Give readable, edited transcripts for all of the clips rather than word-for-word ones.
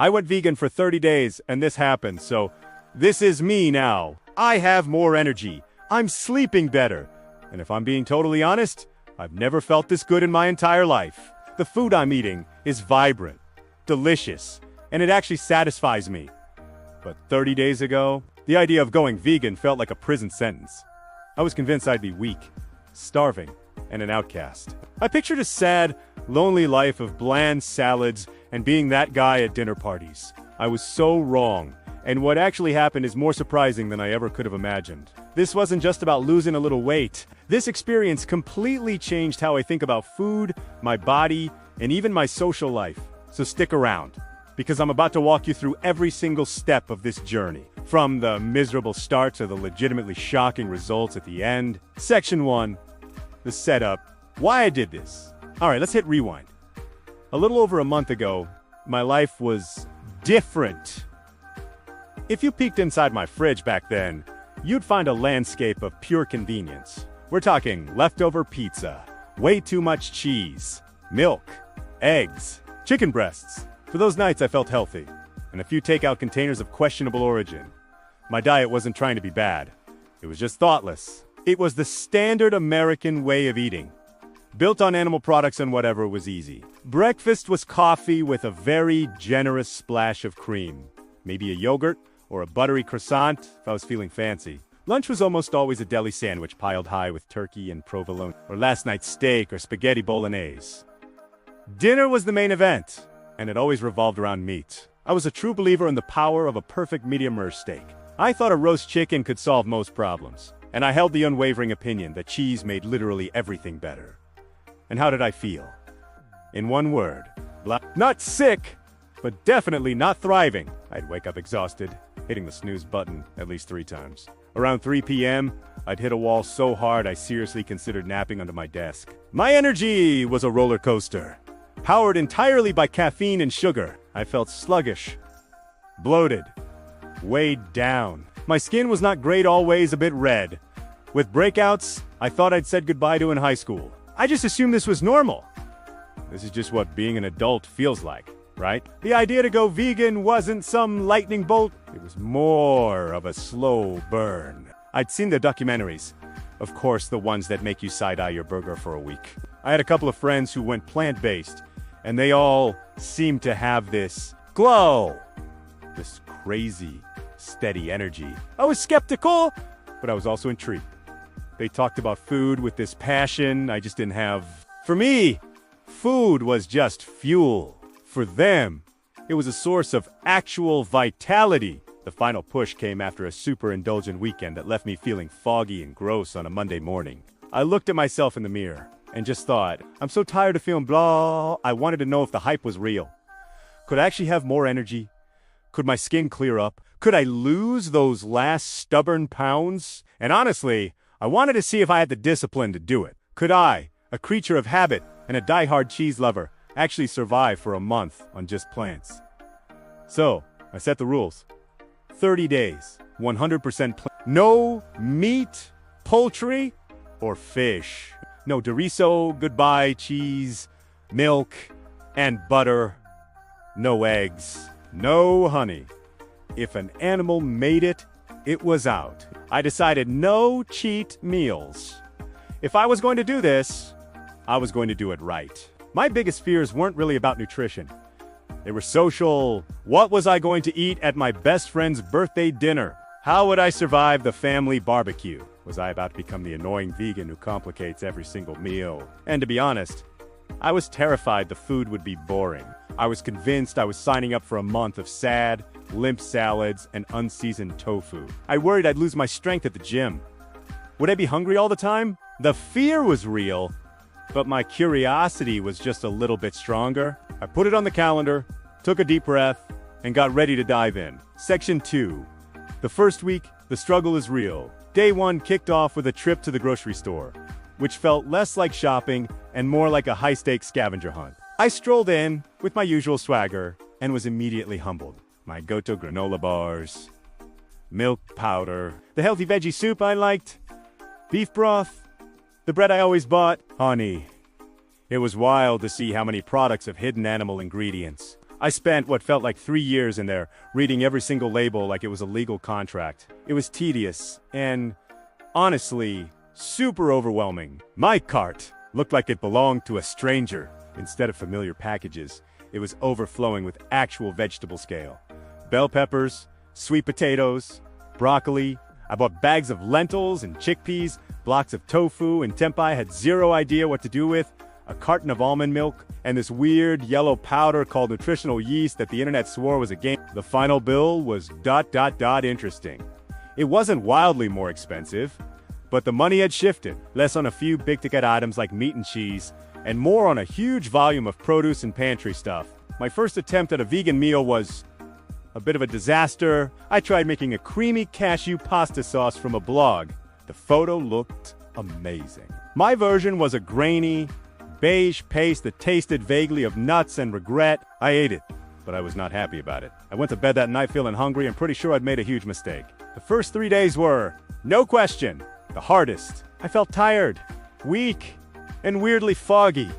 I went vegan for 30 days and this happened, so this is me now. I have more energy. I'm sleeping better. And if I'm being totally honest, I've never felt this good in my entire life. The food I'm eating is vibrant, delicious, and it actually satisfies me. But 30 days ago, the idea of going vegan felt like a prison sentence. I was convinced I'd be weak, starving, and an outcast. I pictured a sad, lonely life of bland salads and being that guy at dinner parties. I was so wrong, and what actually happened is more surprising than I ever could have imagined. This wasn't just about losing a little weight. This experience completely changed how I think about food, my body, and even my social life. So stick around, because I'm about to walk you through every single step of this journey. From the miserable start to the legitimately shocking results at the end. Section 1, the setup, why I did this. Alright, let's hit rewind. A little over a month ago, my life was different. If you peeked inside my fridge back then, you'd find a landscape of pure convenience. We're talking leftover pizza, way too much cheese, milk, eggs, chicken breasts. For those nights I felt healthy, and a few takeout containers of questionable origin. My diet wasn't trying to be bad. It was just thoughtless. It was the standard American way of eating. Built on animal products and whatever was easy. Breakfast was coffee with a very generous splash of cream. Maybe a yogurt or a buttery croissant if I was feeling fancy. Lunch was almost always a deli sandwich piled high with turkey and provolone, or last night's steak or spaghetti bolognese. Dinner was the main event, and it always revolved around meat. I was a true believer in the power of a perfect medium rare steak. I thought a roast chicken could solve most problems, and I held the unwavering opinion that cheese made literally everything better. And how did I feel? In one word, not sick, but definitely not thriving. I'd wake up exhausted, hitting the snooze button at least 3 times. Around 3 p.m., I'd hit a wall so hard I seriously considered napping under my desk. My energy was a roller coaster. Powered entirely by caffeine and sugar, I felt sluggish, bloated, weighed down. My skin was not great, always a bit red. With breakouts, I thought I'd said goodbye to in high school. I just assumed this was normal. This is just what being an adult feels like, right? The idea to go vegan wasn't some lightning bolt. It was more of a slow burn. I'd seen the documentaries. Of course, the ones that make you side-eye your burger for a week. I had a couple of friends who went plant-based, and they all seemed to have this glow. This crazy, steady energy. I was skeptical, but I was also intrigued. They talked about food with this passion I just didn't have. For me, food was just fuel. For them, it was a source of actual vitality. The final push came after a super indulgent weekend that left me feeling foggy and gross on a Monday morning. I looked at myself in the mirror and just thought, I'm so tired of feeling blah. I wanted to know if the hype was real. Could I actually have more energy? Could my skin clear up? Could I lose those last stubborn pounds? And honestly, I wanted to see if I had the discipline to do it. Could I, a creature of habit and a die-hard cheese lover, actually survive for a month on just plants? So, I set the rules. 30 days, 100% plant. No meat, poultry, or fish. No chorizo, goodbye, cheese, milk, and butter. No eggs, no honey. If an animal made it, it was out. I decided no cheat meals. If I was going to do this, I was going to do it right. My biggest fears weren't really about nutrition. They were social. What was I going to eat at my best friend's birthday dinner? How would I survive the family barbecue? Was I about to become the annoying vegan who complicates every single meal? And to be honest, I was terrified the food would be boring. I was convinced I was signing up for a month of sad, limp salads and unseasoned tofu. I worried I'd lose my strength at the gym. Would I be hungry all the time? The fear was real, but my curiosity was just a little bit stronger. I put it on the calendar, took a deep breath, and got ready to dive in. Section 2. The first week, the struggle is real. Day 1 kicked off with a trip to the grocery store, which felt less like shopping and more like a high-stakes scavenger hunt. I strolled in with my usual swagger and was immediately humbled. My go-to granola bars, milk powder, the healthy veggie soup I liked, beef broth, the bread I always bought, honey. It was wild to see how many products have hidden animal ingredients. I spent what felt like 3 years in there, reading every single label like it was a legal contract. It was tedious and, honestly, super overwhelming. My cart looked like it belonged to a stranger. Instead of familiar packages, it was overflowing with actual vegetable scale. Bell peppers, sweet potatoes, broccoli. I bought bags of lentils and chickpeas, blocks of tofu and tempeh I had zero idea what to do with, a carton of almond milk, and this weird yellow powder called nutritional yeast that the internet swore was a game. The final bill was ... interesting. It wasn't wildly more expensive, but the money had shifted, less on a few big-ticket items like meat and cheese, and more on a huge volume of produce and pantry stuff. My first attempt at a vegan meal was a bit of a disaster. I tried making a creamy cashew pasta sauce from a blog. The photo looked amazing. My version was a grainy, beige paste that tasted vaguely of nuts and regret. I ate it, but I was not happy about it. I went to bed that night feeling hungry and pretty sure I'd made a huge mistake. The first 3 days were, no question, the hardest. I felt tired, weak, and weirdly foggy.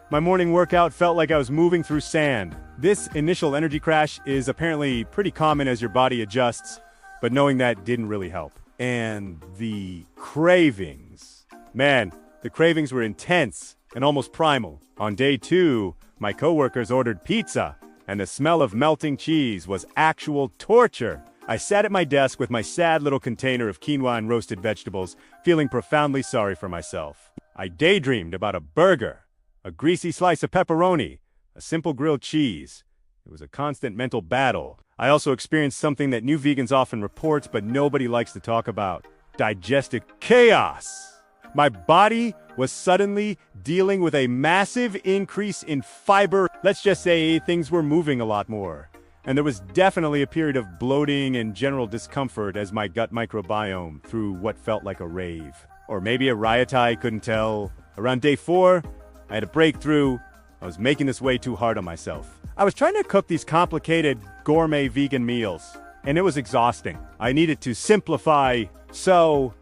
My morning workout felt like I was moving through sand. This initial energy crash is apparently pretty common as your body adjusts, but knowing that didn't really help. And the cravings. Man, the cravings were intense and almost primal. On day 2, my coworkers ordered pizza, and the smell of melting cheese was actual torture. I sat at my desk with my sad little container of quinoa and roasted vegetables, feeling profoundly sorry for myself. I daydreamed about a burger, a greasy slice of pepperoni, a simple grilled cheese. It was a constant mental battle. I also experienced something that new vegans often report, but nobody likes to talk about: digestive chaos. My body was suddenly dealing with a massive increase in fiber. Let's just say things were moving a lot more. And there was definitely a period of bloating and general discomfort as my gut microbiome through what felt like a rave. Or maybe a riot, I couldn't tell. Around day 4, I had a breakthrough. I was making this way too hard on myself. I was trying to cook these complicated gourmet vegan meals, and it was exhausting. I needed to simplify, so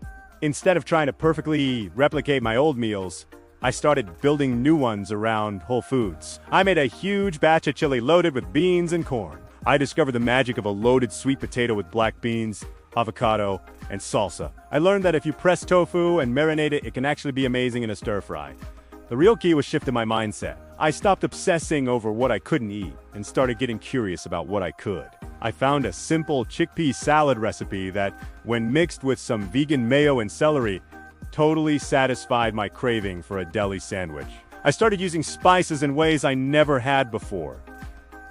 instead of trying to perfectly replicate my old meals, I started building new ones around whole foods. I made a huge batch of chili loaded with beans and corn. I discovered the magic of a loaded sweet potato with black beans, avocado, and salsa. I learned that if you press tofu and marinate it, it can actually be amazing in a stir-fry. The real key was shifting my mindset. I stopped obsessing over what I couldn't eat and started getting curious about what I could. I found a simple chickpea salad recipe that, when mixed with some vegan mayo and celery, totally satisfied my craving for a deli sandwich. I started using spices in ways I never had before.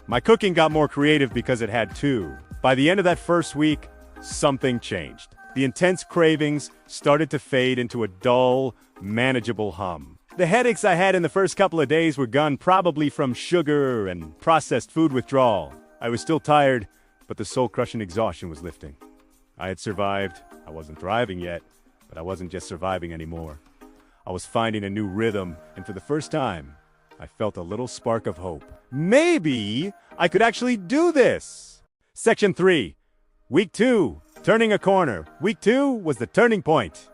My cooking got more creative because it had to. By the end of that first week, something changed. The intense cravings started to fade into a dull, manageable hum. The headaches I had in the first couple of days were gone, probably from sugar and processed food withdrawal. I was still tired, but the soul-crushing exhaustion was lifting. I had survived. I wasn't thriving yet, but I wasn't just surviving anymore. I was finding a new rhythm, and for the first time, I felt a little spark of hope. Maybe I could actually do this! Section 3. Week 2. Turning a corner. Week 2 was the turning point.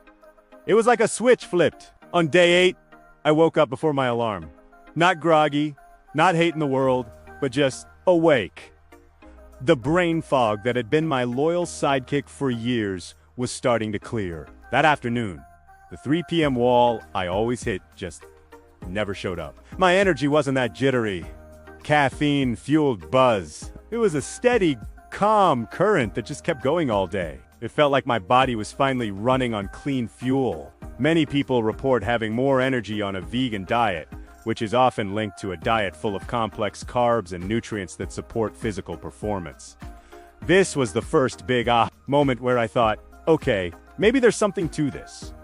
It was like a switch flipped. On day 8, I woke up before my alarm. Not groggy, not hating the world, but just awake. The brain fog that had been my loyal sidekick for years was starting to clear. That afternoon, the 3 p.m. wall I always hit just never showed up. My energy wasn't that jittery, caffeine-fueled buzz. It was a steady, calm current that just kept going all day. It felt like my body was finally running on clean fuel. Many people report having more energy on a vegan diet, which is often linked to a diet full of complex carbs and nutrients that support physical performance. This was the first big moment where I thought, okay, maybe there's something to this.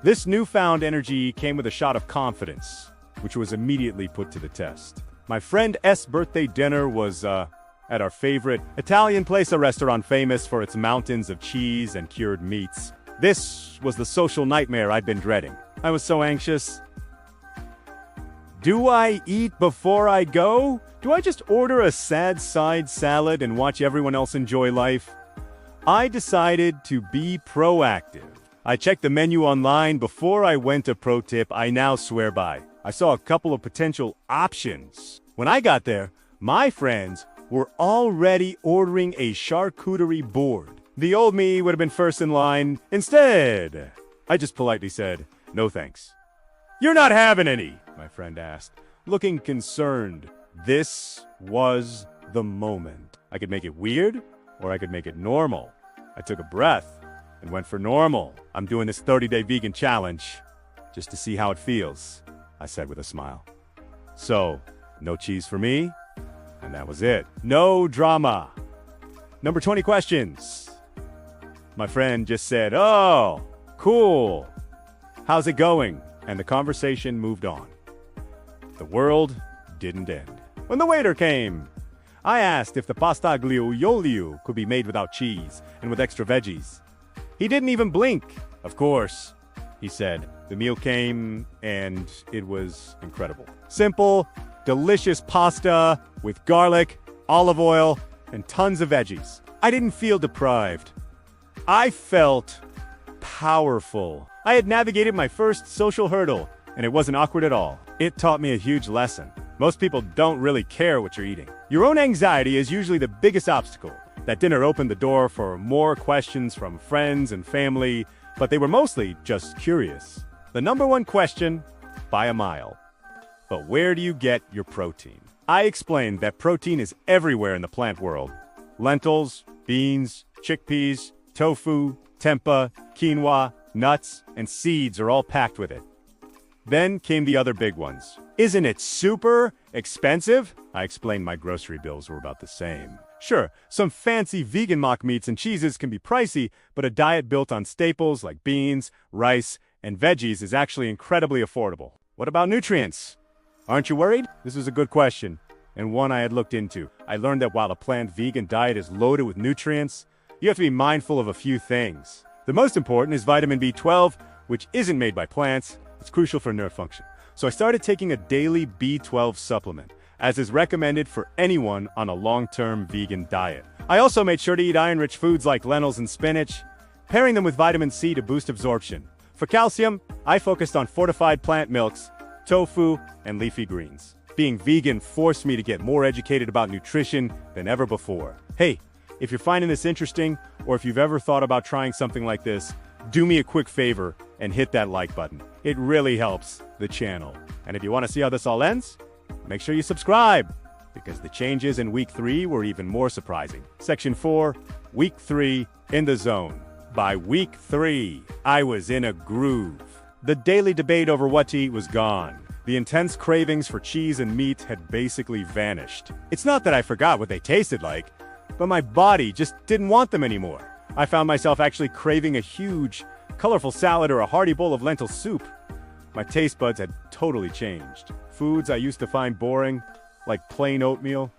This newfound energy came with a shot of confidence, which was immediately put to the test. My friend S' birthday dinner was at our favorite Italian place, a restaurant famous for its mountains of cheese and cured meats. This was the social nightmare I'd been dreading. I was so anxious. Do I eat before I go? Do I just order a sad side salad and watch everyone else enjoy life? I decided to be proactive. I checked the menu online before I went, a pro tip I now swear by. I saw a couple of potential options. When I got there, My friends were already ordering a charcuterie board. The old me would have been first in line. Instead, I just politely said, "No thanks." "You're not having any?" my friend asked, looking concerned. This was the moment. I could make it weird, or I could make it normal. I took a breath and went for normal. "I'm doing this 30-day vegan challenge just to see how it feels," I said with a smile. So, no cheese for me, and that was it. No drama. Number 20 questions. My friend just said, "Oh, cool. How's it going?" And the conversation moved on. The world didn't end. When the waiter came, I asked if the pasta aglio e olio could be made without cheese and with extra veggies. He didn't even blink. "Of course," he said. The meal came, and it was incredible. Simple, delicious pasta with garlic, olive oil, and tons of veggies. I didn't feel deprived. I felt powerful. I had navigated my first social hurdle, and it wasn't awkward at all. It taught me a huge lesson. Most people don't really care what you're eating. Your own anxiety is usually the biggest obstacle. That dinner opened the door for more questions from friends and family, but they were mostly just curious. The number one question, by a mile. But where do you get your protein? I explained that protein is everywhere in the plant world. Lentils, beans, chickpeas, tofu, tempeh, quinoa, nuts, and seeds are all packed with it. Then came the other big ones. Isn't it super expensive? I explained my grocery bills were about the same. Sure, some fancy vegan mock meats and cheeses can be pricey, but a diet built on staples like beans, rice, and veggies is actually incredibly affordable. What about nutrients? Aren't you worried? This is a good question, and one I had looked into. I learned that while a plant vegan diet is loaded with nutrients, you have to be mindful of a few things. The most important is vitamin B12, which isn't made by plants. It's crucial for nerve function. So I started taking a daily B12 supplement, as is recommended for anyone on a long-term vegan diet. I also made sure to eat iron-rich foods like lentils and spinach, pairing them with vitamin C to boost absorption. For calcium, I focused on fortified plant milks, tofu, and leafy greens. Being vegan forced me to get more educated about nutrition than ever before. Hey, if you're finding this interesting, or if you've ever thought about trying something like this, do me a quick favor and hit that like button. It really helps the channel. And if you want to see how this all ends, make sure you subscribe, because the changes in week 3 were even more surprising. Section 4, week 3, in the zone. By week 3, I was in a groove. The daily debate over what to eat was gone. The intense cravings for cheese and meat had basically vanished. It's not that I forgot what they tasted like, but my body just didn't want them anymore. I found myself actually craving a huge, colorful salad or a hearty bowl of lentil soup. My taste buds had totally changed. Foods I used to find boring, like plain oatmeal,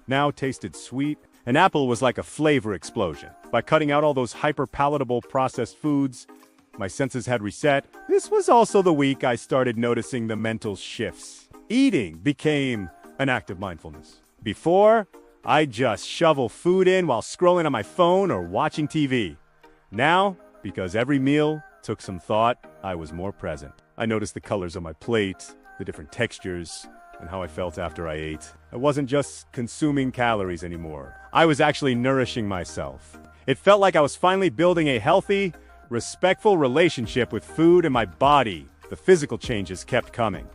now tasted sweet. An apple was like a flavor explosion. By cutting out all those hyper-palatable processed foods, my senses had reset. This was also the week I started noticing the mental shifts. Eating became an act of mindfulness. Before, I just shovel food in while scrolling on my phone or watching TV. Now, because every meal took some thought, I was more present. I noticed the colors on my plate, the different textures, and how I felt after I ate. I wasn't just consuming calories anymore. I was actually nourishing myself. It felt like I was finally building a healthy, respectful relationship with food and my body. The physical changes kept coming.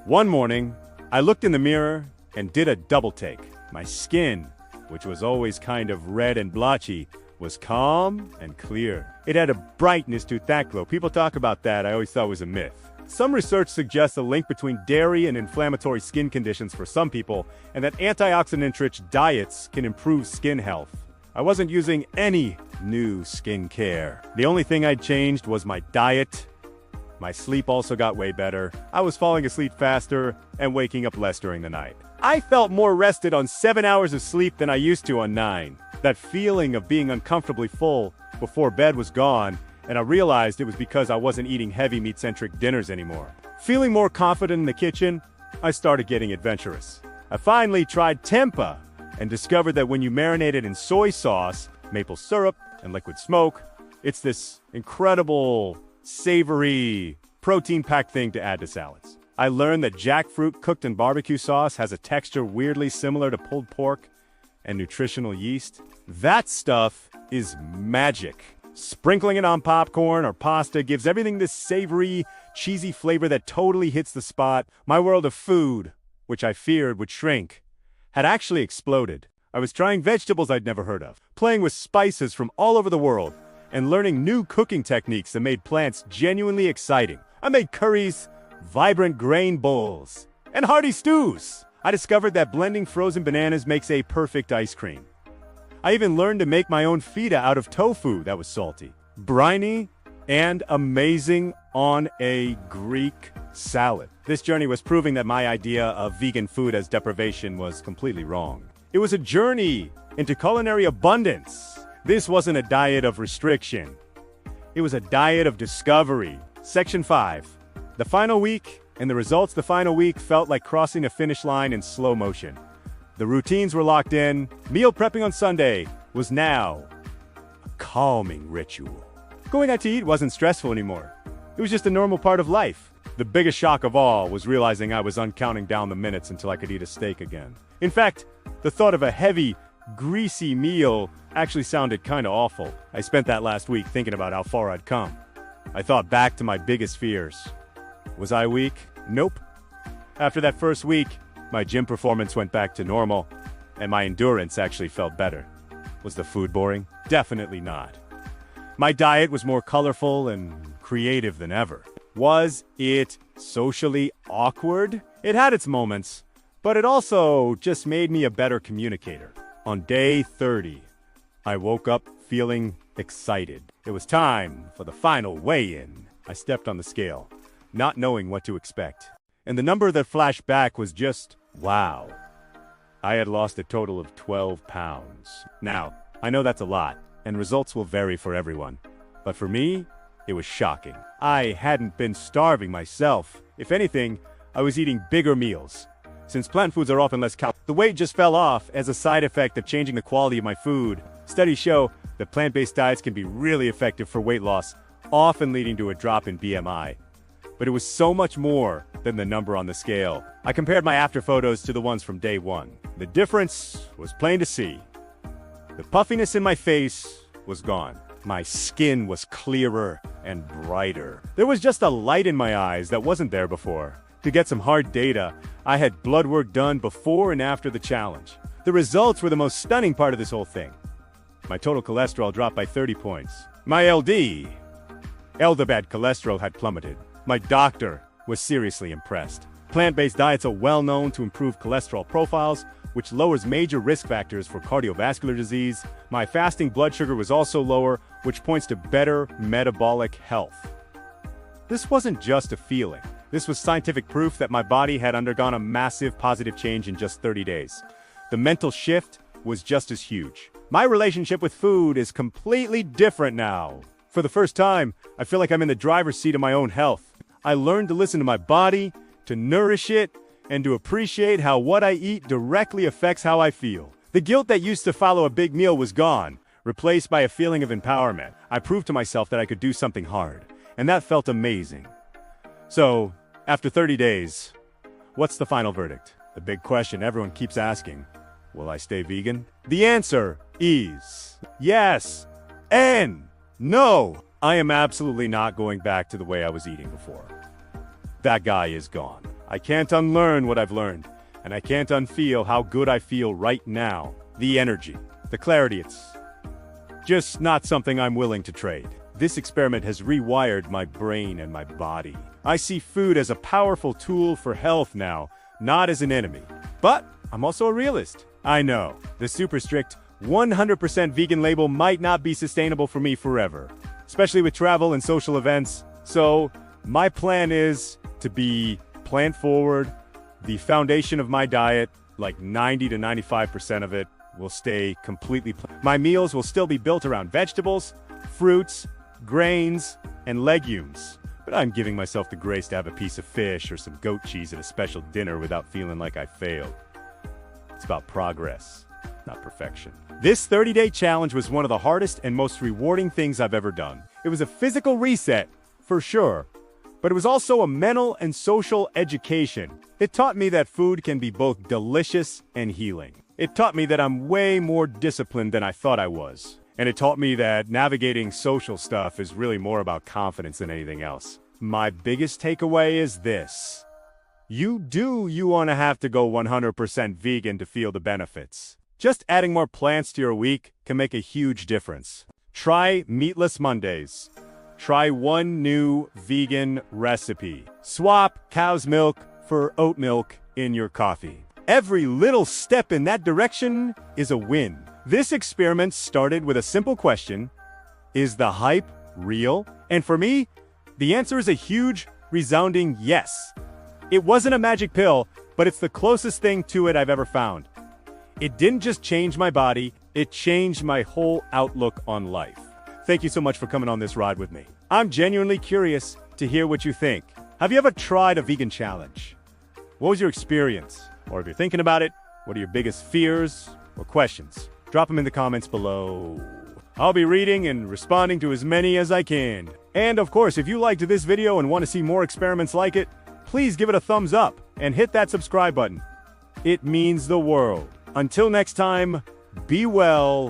One morning, I looked in the mirror and did a double take. My skin, which was always kind of red and blotchy, was calm and clear. It had a brightness to that glow. People talk about that. I always thought it was a myth. Some research suggests a link between dairy and inflammatory skin conditions for some people, and that antioxidant-rich diets can improve skin health. I wasn't using any new skincare. The only thing I'd changed was my diet. My sleep also got way better. I was falling asleep faster and waking up less during the night. I felt more rested on 7 hours of sleep than I used to on 9. That feeling of being uncomfortably full before bed was gone, and I realized it was because I wasn't eating heavy meat-centric dinners anymore. Feeling more confident in the kitchen, I started getting adventurous. I finally tried tempeh and discovered that when you marinate it in soy sauce, maple syrup, and liquid smoke, it's this incredible, savory, protein-packed thing to add to salads. I learned that jackfruit cooked in barbecue sauce has a texture weirdly similar to pulled pork and nutritional yeast. That stuff is magic. Sprinkling it on popcorn or pasta gives everything this savory, cheesy flavor that totally hits the spot. My world of food, which I feared would shrink, had actually exploded. I was trying vegetables I'd never heard of, playing with spices from all over the world, and learning new cooking techniques that made plants genuinely exciting. I made curries, vibrant grain bowls, and hearty stews. I discovered that blending frozen bananas makes a perfect ice cream. I even learned to make my own feta out of tofu that was salty, briny, and amazing on a Greek salad. This journey was proving that my idea of vegan food as deprivation was completely wrong. It was a journey into culinary abundance. This wasn't a diet of restriction. It was a diet of discovery. Section 5. The final week, and the results the final week felt like crossing a finish line in slow motion. The routines were locked in. Meal prepping on Sunday was now a calming ritual. Going out to eat wasn't stressful anymore. It was just a normal part of life. The biggest shock of all was realizing I was uncounting down the minutes until I could eat a steak again. In fact, the thought of a heavy, greasy meal actually sounded kinda awful. I spent that last week thinking about how far I'd come. I thought back to my biggest fears. Was I weak? Nope. After that first week, my gym performance went back to normal, and my endurance actually felt better. Was the food boring? Definitely not. My diet was more colorful and creative than ever. Was it socially awkward? It had its moments, but it also just made me a better communicator. On day 30, I woke up feeling excited. It was time for the final weigh-in. I stepped on the scale, not knowing what to expect. And the number that flashed back was just, wow. I had lost a total of 12 pounds. Now, I know that's a lot, and results will vary for everyone. But for me, it was shocking. I hadn't been starving myself. If anything, I was eating bigger meals. Since plant foods are often less caloric, the weight just fell off as a side effect of changing the quality of my food. Studies show that plant-based diets can be really effective for weight loss, often leading to a drop in BMI. But it was so much more than the number on the scale. I compared my after photos to the ones from day one. The difference was plain to see. The puffiness in my face was gone. My skin was clearer and brighter. There was just a light in my eyes that wasn't there before. To get some hard data, I had blood work done before and after the challenge. The results were the most stunning part of this whole thing. My total cholesterol dropped by 30 points. My LDL bad cholesterol had plummeted. My doctor was seriously impressed. Plant-based diets are well known to improve cholesterol profiles, which lowers major risk factors for cardiovascular disease. My fasting blood sugar was also lower, which points to better metabolic health. This wasn't just a feeling. This was scientific proof that my body had undergone a massive positive change in just 30 days. The mental shift was just as huge. My relationship with food is completely different now. For the first time, I feel like I'm in the driver's seat of my own health. I learned to listen to my body, to nourish it, and to appreciate how what I eat directly affects how I feel. The guilt that used to follow a big meal was gone, replaced by a feeling of empowerment. I proved to myself that I could do something hard, and that felt amazing. So, after 30 days, what's the final verdict? The big question everyone keeps asking. Will I stay vegan? The answer is yes and no. I am absolutely not going back to the way I was eating before. That guy is gone. I can't unlearn what I've learned, and I can't unfeel how good I feel right now. The energy, the clarity, it's just not something I'm willing to trade. This experiment has rewired my brain and my body. I see food as a powerful tool for health now, not as an enemy. But I'm also a realist. I know the super strict 100% vegan label might not be sustainable for me forever, especially with travel and social events. So my plan is to be plant-forward. The foundation of my diet, like 90 to 95% of it, will stay completely plant. My meals will still be built around vegetables, fruits, grains, and legumes. But I'm giving myself the grace to have a piece of fish or some goat cheese at a special dinner without feeling like I failed. It's about progress, not perfection. This 30-day challenge was one of the hardest and most rewarding things I've ever done. It was a physical reset, for sure, but it was also a mental and social education. It taught me that food can be both delicious and healing. It taught me that I'm way more disciplined than I thought I was. And it taught me that navigating social stuff is really more about confidence than anything else. My biggest takeaway is this. You want to have to go 100% vegan to feel the benefits. Just adding more plants to your week can make a huge difference. Try Meatless Mondays. Try one new vegan recipe. Swap cow's milk for oat milk in your coffee. Every little step in that direction is a win. This experiment started with a simple question: is the hype real? And for me, the answer is a huge, resounding yes. It wasn't a magic pill, but it's the closest thing to it I've ever found. It didn't just change my body, it changed my whole outlook on life. Thank you so much for coming on this ride with me. I'm genuinely curious to hear what you think. Have you ever tried a vegan challenge? What was your experience? Or if you're thinking about it, what are your biggest fears or questions? Drop them in the comments below. I'll be reading and responding to as many as I can. And of course, if you liked this video and want to see more experiments like it, please give it a thumbs up and hit that subscribe button. It means the world. Until next time, be well